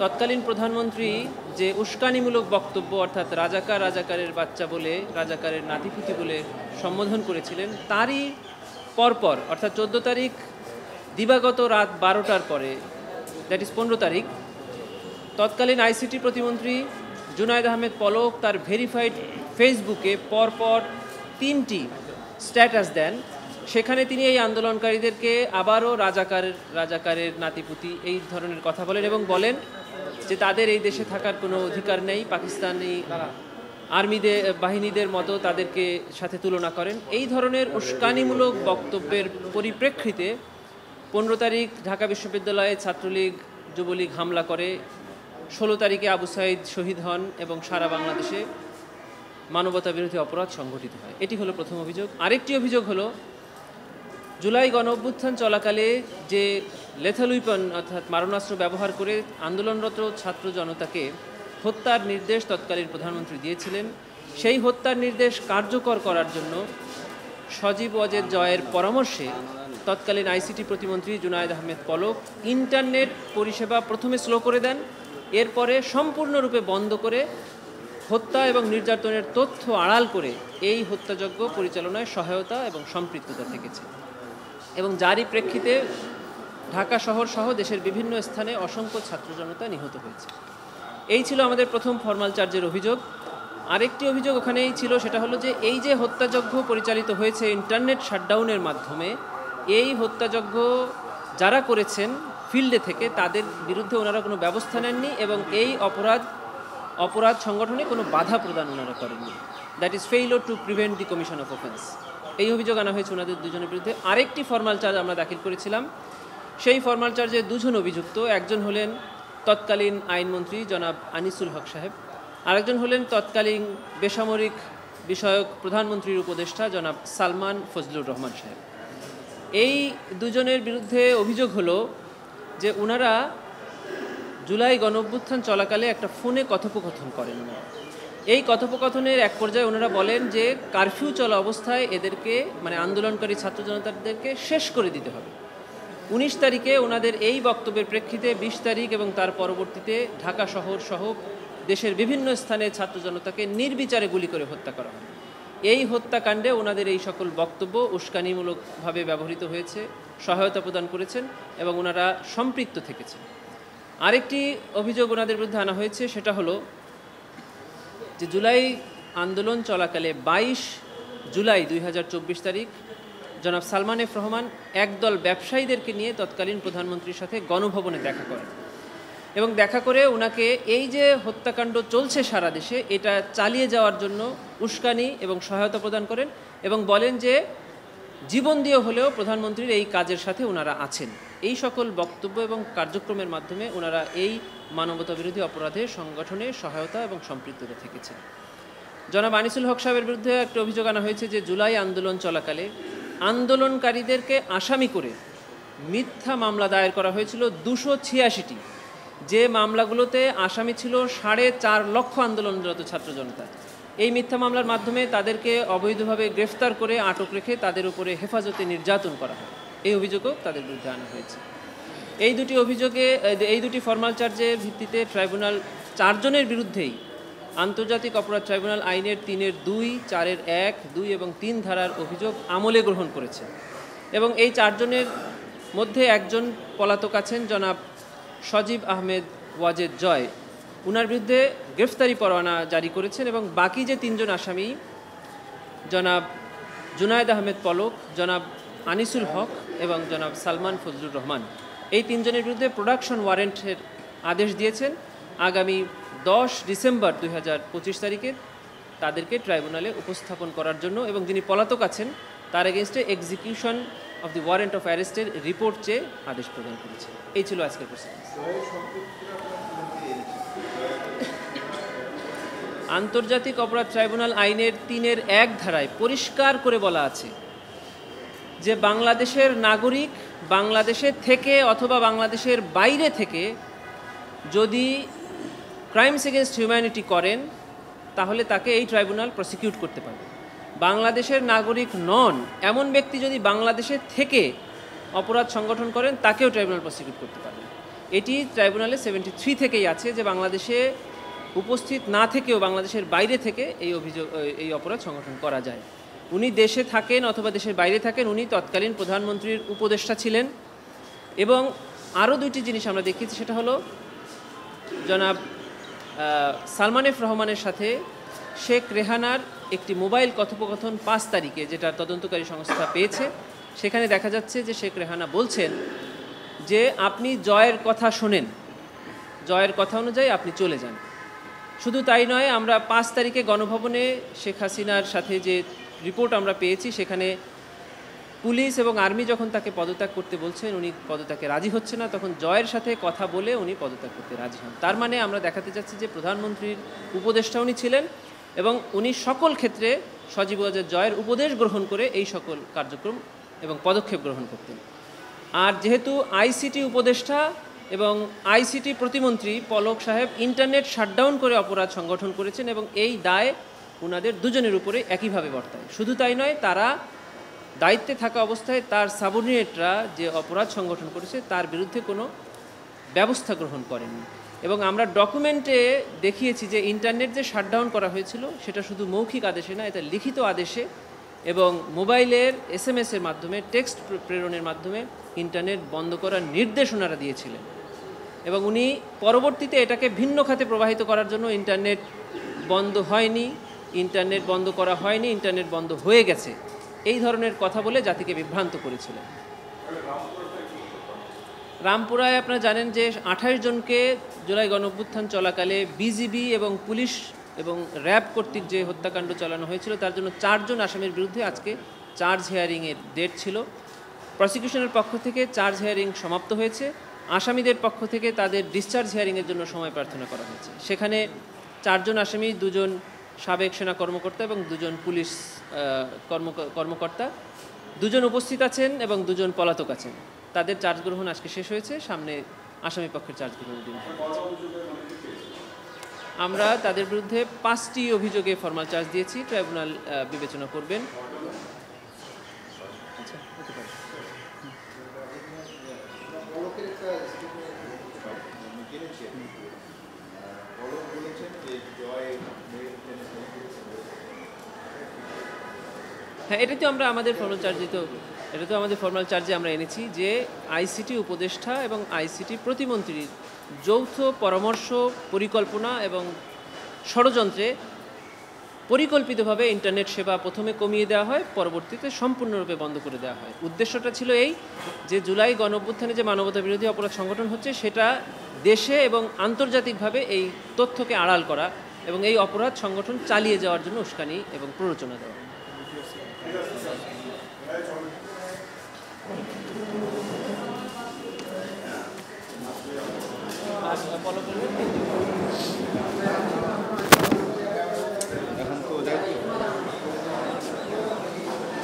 তৎকালীন প্রধানমন্ত্রী যে উস্কানিমূলক বক্তব্য অর্থাৎ রাজাকারের বাচ্চা বলে, রাজাকারের নাতিপুতি বলে সম্বোধন করেছিলেন, তারই পরপর অর্থাৎ 14 তারিখ দিবাগত রাত 12টার পরে, দ্যাট ইজ 15 তারিখ, তৎকালীন আইসিটি প্রতিমন্ত্রী জুনায়েদ আহমেদ পলক তার ভেরিফাইড ফেসবুকে পরপর 3টি স্ট্যাটাস দেন। সেখানে তিনি এই আন্দোলনকারীদেরকে আবারও রাজাকারের নাতিপুতি এই ধরনের কথা বলেন এবং বলেন যে তাদের এই দেশে থাকার কোনো অধিকার নেই, পাকিস্তানি বাহিনীদের মতো তাদেরকে সাথে তুলনা করেন। এই ধরনের উস্কানিমূলক বক্তব্যের পরিপ্রেক্ষিতে 15 তারিখ ঢাকা বিশ্ববিদ্যালয়ে ছাত্রলীগ যুবলীগ হামলা করে, 16 তারিখে আবু সাঈদ শহীদ হন এবং সারা বাংলাদেশে মানবতা বিরোধী অপরাধ সংঘটিত হয়। এটি হলো প্রথম অভিযোগ। আরেকটি অভিযোগ হলো জুলাই গণ অভ্যুত্থান চলাকালে যে লেথাল উইপন অর্থাৎ মারণাস্ত্র ব্যবহার করে আন্দোলনরত ছাত্র জনতাকে হত্যার নির্দেশ তৎকালীন প্রধানমন্ত্রী দিয়েছিলেন। সেই হত্যার নির্দেশ কার্যকর করার জন্য সজীব ওয়াজেদ জয়ের পরামর্শে তৎকালীন আইসিটি প্রতিমন্ত্রী জুনায়েদ আহমেদ পলক ইন্টারনেট পরিষেবা প্রথমে স্লো করে দেন, এরপরে সম্পূর্ণরূপে বন্ধ করে হত্যা এবং নির্যাতনের তথ্য আড়াল করে এই হত্যাযজ্ঞ পরিচালনায় সহায়তা এবং সম্পৃক্ততা থেকেছে এবং যারই প্রেক্ষিতে ঢাকা শহর সহ দেশের বিভিন্ন স্থানে অসংখ্য ছাত্র জনতা নিহত হয়েছে। এই ছিল আমাদের প্রথম ফরমাল চার্জের অভিযোগ। আরেকটি অভিযোগ ওখানেই ছিল, সেটা হলো যে এই যে হত্যাযজ্ঞ পরিচালিত হয়েছে ইন্টারনেট শাটডাউনের মাধ্যমে, এই হত্যাযজ্ঞ যারা করেছেন ফিল্ডে থেকে তাদের বিরুদ্ধে ওনারা কোনো ব্যবস্থা নেননি এবং এই অপরাধ সংগঠনে কোনো বাধা প্রদান ওনারা করেননি। That is failure to prevent the commission of offence. এই অভিযোগ আনা হয়েছে ওনাদের দুজনের বিরুদ্ধে। আরেকটি ফরমাল চার্জ আমরা দাখিল করেছিলাম। সেই ফরমাল চার্জে দুজন অভিযুক্ত, একজন হলেন তৎকালীন আইনমন্ত্রী জনাব আনিসুল হক সাহেব, আরেকজন হলেন তৎকালীন বেসামরিক বিষয়ক প্রধানমন্ত্রীর উপদেষ্টা জনাব সালমান ফজলুর রহমান সাহেব। এই দুজনের বিরুদ্ধে অভিযোগ হলো যে ওনারা জুলাই গণ অভ্যুত্থান চলাকালে একটা ফোনে কথোপকথন করেন। এই কথোপকথনের এক পর্যায়ে ওনারা বলেন যে কারফিউ চলা অবস্থায় এদেরকে মানে আন্দোলনকারী ছাত্র জনতাদেরকে শেষ করে দিতে হবে। 19 তারিখে ওনাদের এই বক্তব্যের প্রেক্ষিতে 20 তারিখ এবং তার পরবর্তীতে ঢাকা শহর সহ দেশের বিভিন্ন স্থানে ছাত্র জনতাকে নির্বিচারে গুলি করে হত্যা করা হয়। এই হত্যাকাণ্ডে ওনাদের এই সকল বক্তব্য উস্কানিমূলকভাবে ব্যবহৃত হয়েছে, সহায়তা প্রদান করেছেন এবং ওনারা সম্পৃক্ত থেকেছেন। আরেকটি অভিযোগ ওনাদের বিরুদ্ধে আনা হয়েছে, সেটা হলো যে জুলাই আন্দোলন চলাকালে 22 জুলাই 2024 তারিখ জনাব সালমান এফ রহমান একদল ব্যবসায়ীদেরকে নিয়ে তৎকালীন প্রধানমন্ত্রীর সাথে গণভবনে দেখা করেন এবং দেখা করে ওনাকে এই যে হত্যাকাণ্ড চলছে সারা দেশে এটা চালিয়ে যাওয়ার জন্য উস্কানি এবং সহায়তা প্রদান করেন এবং বলেন যে জীবন দিয়ে হলেও প্রধানমন্ত্রীর এই কাজের সাথে ওনারা আছেন। এই সকল বক্তব্য এবং কার্যক্রমের মাধ্যমে ওনারা এই মানবতা বিরোধী অপরাধের সংগঠনে সহায়তা এবং সম্পৃক্ততা থেকেছেন। জনাব আনিসুল হক সাহেবের বিরুদ্ধে একটা অভিযোগ আনা হয়েছে যে জুলাই আন্দোলন চলাকালে আন্দোলনকারীদেরকে আসামি করে মিথ্যা মামলা দায়ের করা হয়েছিল 286টি, যে মামলাগুলোতে আসামি ছিল 4.5 লক্ষ আন্দোলনরত ছাত্র জনতা। এই মিথ্যা মামলার মাধ্যমে তাদেরকে অবৈধভাবে গ্রেফতার করে আটক রেখে তাদের উপরে হেফাজতে নির্যাতন করা হয়। এই অভিযোগও তাদের বিরুদ্ধে আনা হয়েছে। এই দুটি ফরমাল চার্জের ভিত্তিতে ট্রাইব্যুনাল 4 জনের বিরুদ্ধেই আন্তর্জাতিক অপরাধ ট্রাইব্যুনাল আইনের 3-এর 2, 4-এর 1, 2 এবং 3 ধারার অভিযোগ আমলে গ্রহণ করেছে এবং এই 4 জনের মধ্যে একজন পলাতক আছেন জনাব সজীব আহমেদ ওয়াজেদ জয়, উনার বিরুদ্ধে গ্রেফতারি পরোয়ানা জারি করেছেন এবং বাকি যে 3 জন আসামি জনাব জুনায়েদ আহমেদ পলক, জনাব আনিসুল হক এবং জনাব সালমান ফজলুর রহমান, এই 3 জনের বিরুদ্ধে প্রোডাকশন ওয়ারেন্টের আদেশ দিয়েছেন। আগামী 10 ডিসেম্বর 2025 তারিখে তাদেরকে ট্রাইব্যুনালে উপস্থাপন করার জন্য এবং যিনি পলাতক আছেন তার এগেনস্টে execution of the warrant of অ্যারেস্টের রিপোর্ট চেয়ে আদেশ প্রদান করেছে। এই ছিল আজকের প্রসিডিংস। আন্তর্জাতিক অপরাধ ট্রাইব্যুনাল আইনের 3-এর 1 ধারায় পরিষ্কার করে বলা আছে যে বাংলাদেশের নাগরিক বাংলাদেশের থেকে অথবা বাংলাদেশের বাইরে থেকে যদি ক্রাইমস এগেনস্ট হিউম্যানিটি করেন তাহলে তাকে এই ট্রাইব্যুনাল প্রসিকিউট করতে পারবে। বাংলাদেশের নাগরিক নন এমন ব্যক্তি যদি বাংলাদেশের থেকে অপরাধ সংগঠন করেন তাকেও ট্রাইব্যুনাল প্রসিকিউট করতে পারবে। এটি ট্রাইব্যুনালে 73 থেকেই আছে যে বাংলাদেশে উপস্থিত না থেকেও বাংলাদেশের বাইরে থেকে এই অপরাধ সংগঠন করা যায়। উনি দেশে থাকেন অথবা দেশের বাইরে থাকেন, উনি তৎকালীন প্রধানমন্ত্রীর উপদেষ্টা ছিলেন। এবং আরও দুইটি জিনিস আমরা দেখেছি, সেটা হলো জনাব সালমান এফ রহমানের সাথে শেখ রেহানার একটি মোবাইল কথোপকথন 5 তারিখে, যেটা তদন্তকারী সংস্থা পেয়েছে। সেখানে দেখা যাচ্ছে যে শেখ রেহানা বলছেন যে আপনি জয়ের কথা শোনেন, জয়ের কথা অনুযায়ী আপনি চলে যান। শুধু তাই নয়, আমরা 5 তারিখে গণভবনে শেখ হাসিনার সাথে যে রিপোর্ট আমরা পেয়েছি, সেখানে পুলিশ এবং আর্মি যখন তাকে পদত্যাগ করতে বলছেন, উনি পদত্যাগে রাজি হচ্ছে না, তখন জয়ের সাথে কথা বলে উনি পদত্যাগ করতে রাজি হন। তার মানে আমরা দেখাতে চাচ্ছি যে প্রধানমন্ত্রীর উপদেষ্টা উনি ছিলেন এবং উনি সকল ক্ষেত্রে সজীব ওয়াজেদ জয়ের উপদেশ গ্রহণ করে এই সকল কার্যক্রম এবং পদক্ষেপ গ্রহণ করতেন। আর যেহেতু আইসিটি উপদেষ্টা এবং আইসিটি প্রতিমন্ত্রী পলক সাহেব ইন্টারনেট শাটডাউন করে অপরাধ সংগঠন করেছেন এবং এই দায় ওনাদের দুজনের উপরে একইভাবে বর্তায়। শুধু তাই নয়, তারা দায়িত্বে থাকা অবস্থায় তার সাবঅর্ডিনেটরা যে অপরাধ সংগঠন করেছে তার বিরুদ্ধে কোনো ব্যবস্থা গ্রহণ করেনি। এবং আমরা ডকুমেন্টে দেখিয়েছি যে ইন্টারনেট যে শাটডাউন করা হয়েছিল সেটা শুধু মৌখিক আদেশে না, এটা লিখিত আদেশে এবং মোবাইলের SMS-এর মাধ্যমে, টেক্সট প্রেরণের মাধ্যমে ইন্টারনেট বন্ধ করার নির্দেশ ওনারা দিয়েছিলেন। এবং উনি পরবর্তীতে এটাকে ভিন্ন খাতে প্রবাহিত করার জন্য ইন্টারনেট বন্ধ হয়নি, ইন্টারনেট বন্ধ করা হয়নি, ইন্টারনেট বন্ধ হয়ে গেছে, এই ধরনের কথা বলে জাতিকে বিভ্রান্ত করেছিলেন। রামপুরায় আপনারা জানেন যে 28 জনকে জুলাই গণঅভ্যুত্থান চলাকালে বিজিবি এবং পুলিশ এবং র্যাব কর্তৃক যে হত্যাকাণ্ড চালানো হয়েছিল তার জন্য 4 জন আসামির বিরুদ্ধে আজকে চার্জ হিয়ারিংয়ের ডেট ছিল। প্রসিকিউশনের পক্ষ থেকে চার্জ হিয়ারিং সমাপ্ত হয়েছে, আসামিদের পক্ষ থেকে তাদের ডিসচার্জ হিয়ারিংয়ের জন্য সময় প্রার্থনা করা হয়েছে। সেখানে 4 জন আসামি, 2 জন সাবেক সেনা কর্মকর্তা এবং 2 জন পুলিশ কর্মকর্তা, 2 জন উপস্থিত আছেন এবং 2 জন পলাতক আছেন। তাদের চার্জ গ্রহণ আজকে শেষ হয়েছে, সামনে আসামি পক্ষের চার্জ গ্রহণের দিন। আমরা তাদের বিরুদ্ধে 5টি অভিযোগে ফরমাল চার্জ দিয়েছি, ট্রাইব্যুনাল বিবেচনা করবেন। হ্যাঁ, এটা তো আমরা আমাদের ফরমাল চার্জে আমরা এনেছি যে আইসিটি উপদেষ্টা এবং আইসিটি প্রতিমন্ত্রীর যৌথ পরামর্শ, পরিকল্পনা এবং ষড়যন্ত্রে পরিকল্পিতভাবে ইন্টারনেট সেবা প্রথমে কমিয়ে দেওয়া হয়, পরবর্তীতে সম্পূর্ণরূপে বন্ধ করে দেওয়া হয়। উদ্দেশ্যটা ছিল এই যে জুলাই গণঅভ্যুত্থানে যে মানবতা বিরোধী অপরাধ সংগঠন হচ্ছে সেটা দেশে এবং আন্তর্জাতিকভাবে এই তথ্যকে আড়াল করা এবং এই অপরাধ সংগঠন চালিয়ে যাওয়ার জন্য উস্কানি এবং প্ররোচনা দেওয়া। আর ফলো করবেন।